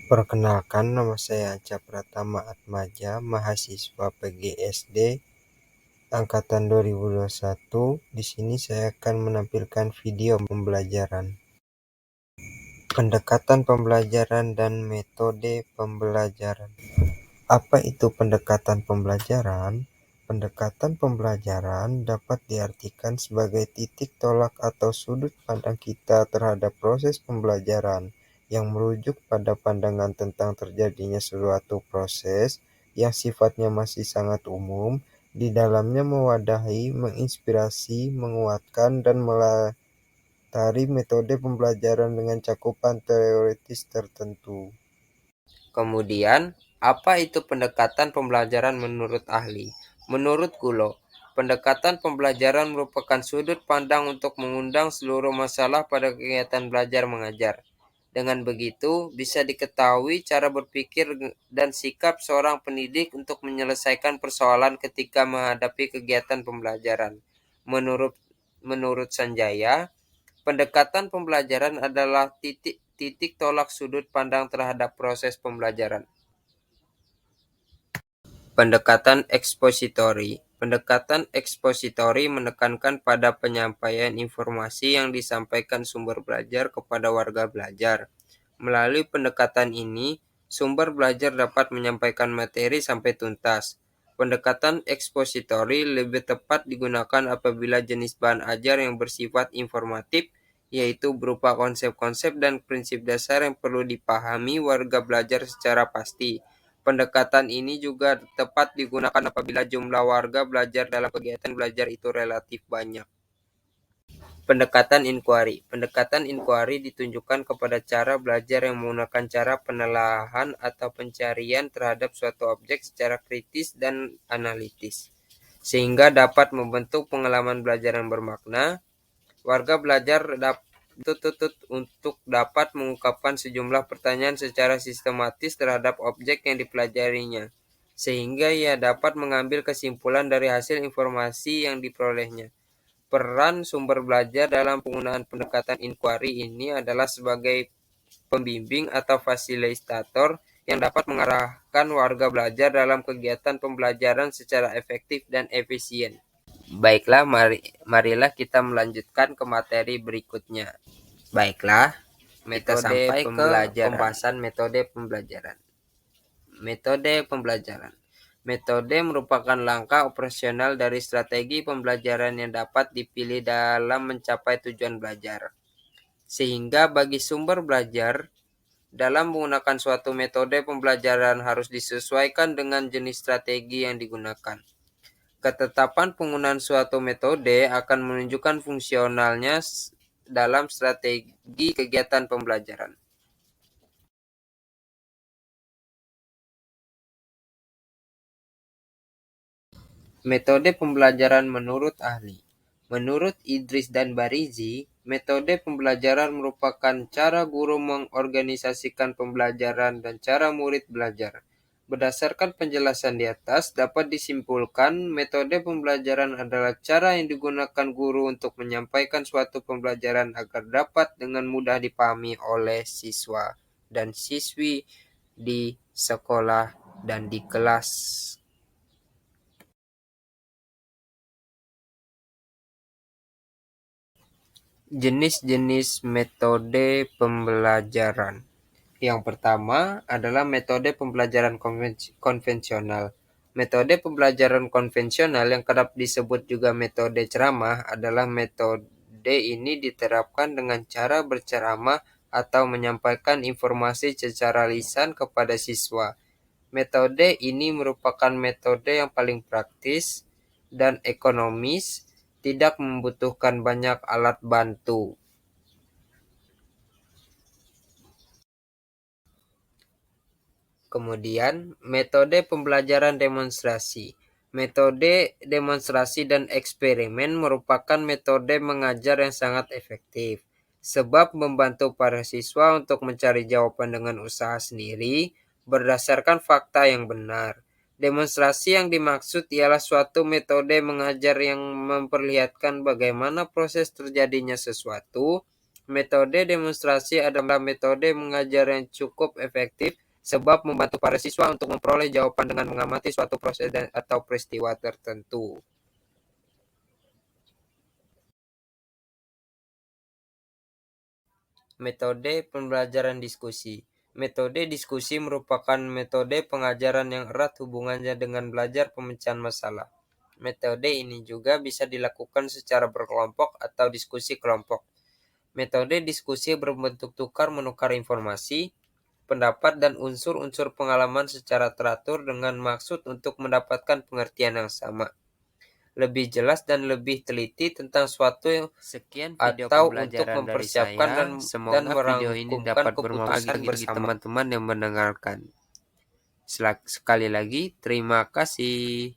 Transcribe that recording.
Perkenalkan, nama saya Aca Pratama Atmaja, mahasiswa PGSD angkatan 2021. Di sini saya akan menampilkan video pembelajaran. Pendekatan pembelajaran dan metode pembelajaran. Apa itu pendekatan pembelajaran? Pendekatan pembelajaran dapat diartikan sebagai titik tolak atau sudut pandang kita terhadap proses pembelajaran yang merujuk pada pandangan tentang terjadinya suatu proses yang sifatnya masih sangat umum, di dalamnya mewadahi, menginspirasi, menguatkan, dan melatari metode pembelajaran dengan cakupan teoritis tertentu. Kemudian, apa itu pendekatan pembelajaran menurut ahli? Menurut Gulo, pendekatan pembelajaran merupakan sudut pandang untuk mengundang seluruh masalah pada kegiatan belajar mengajar. Dengan begitu, bisa diketahui cara berpikir dan sikap seorang pendidik untuk menyelesaikan persoalan ketika menghadapi kegiatan pembelajaran. Menurut Sanjaya, pendekatan pembelajaran adalah titik tolak sudut pandang terhadap proses pembelajaran. Pendekatan ekspositori. Pendekatan ekspositori menekankan pada penyampaian informasi yang disampaikan sumber belajar kepada warga belajar. Melalui pendekatan ini, sumber belajar dapat menyampaikan materi sampai tuntas. Pendekatan ekspositori lebih tepat digunakan apabila jenis bahan ajar yang bersifat informatif, yaitu berupa konsep-konsep dan prinsip dasar yang perlu dipahami warga belajar secara pasti. Pendekatan ini juga tepat digunakan apabila jumlah warga belajar dalam kegiatan belajar itu relatif banyak. Pendekatan inquiry. Pendekatan inquiry ditunjukkan kepada cara belajar yang menggunakan cara penelaahan atau pencarian terhadap suatu objek secara kritis dan analitis, sehingga dapat membentuk pengalaman belajar yang bermakna. Warga belajar dituntut untuk dapat mengungkapkan sejumlah pertanyaan secara sistematis terhadap objek yang dipelajarinya, sehingga ia dapat mengambil kesimpulan dari hasil informasi yang diperolehnya. Peran sumber belajar dalam penggunaan pendekatan inquiry ini adalah sebagai pembimbing atau fasilitator yang dapat mengarahkan warga belajar dalam kegiatan pembelajaran secara efektif dan efisien. Baiklah, marilah kita melanjutkan ke materi berikutnya. Baiklah, kita sampai ke pembahasan metode pembelajaran. Metode pembelajaran. Metode merupakan langkah operasional dari strategi pembelajaran yang dapat dipilih dalam mencapai tujuan belajar. Sehingga bagi sumber belajar, dalam menggunakan suatu metode pembelajaran harus disesuaikan dengan jenis strategi yang digunakan. Ketetapan penggunaan suatu metode akan menunjukkan fungsionalnya dalam strategi kegiatan pembelajaran. Metode pembelajaran menurut ahli. Menurut Idris dan Barizi, metode pembelajaran merupakan cara guru mengorganisasikan pembelajaran dan cara murid belajar. Berdasarkan penjelasan di atas, dapat disimpulkan metode pembelajaran adalah cara yang digunakan guru untuk menyampaikan suatu pembelajaran agar dapat dengan mudah dipahami oleh siswa dan siswi di sekolah dan di kelas. Jenis-jenis metode pembelajaran. Yang pertama adalah metode pembelajaran konvensional. Metode pembelajaran konvensional yang kerap disebut juga metode ceramah adalah metode ini diterapkan dengan cara berceramah atau menyampaikan informasi secara lisan kepada siswa. Metode ini merupakan metode yang paling praktis dan ekonomis, tidak membutuhkan banyak alat bantu. Kemudian, metode pembelajaran demonstrasi. Metode demonstrasi dan eksperimen merupakan metode mengajar yang sangat efektif, sebab membantu para siswa untuk mencari jawaban dengan usaha sendiri berdasarkan fakta yang benar. Demonstrasi yang dimaksud ialah suatu metode mengajar yang memperlihatkan bagaimana proses terjadinya sesuatu Metode demonstrasi adalah metode mengajar yang cukup efektif sebab membantu para siswa untuk memperoleh jawaban dengan mengamati suatu proses atau peristiwa tertentu. Metode pembelajaran diskusi. Metode diskusi merupakan metode pengajaran yang erat hubungannya dengan belajar pemecahan masalah. Metode ini juga bisa dilakukan secara berkelompok atau diskusi kelompok. Metode diskusi berbentuk tukar-menukar informasi, pendapat, dan unsur-unsur pengalaman secara teratur dengan maksud untuk mendapatkan pengertian yang sama, lebih jelas dan lebih teliti tentang suatu Sekian video atau untuk pembelajaran dari mempersiapkan saya. dan Semoga video ini merangkumkan dapat keputusan bermanfaat bagi bersama. teman-teman yang mendengarkan. Sekali lagi, terima kasih.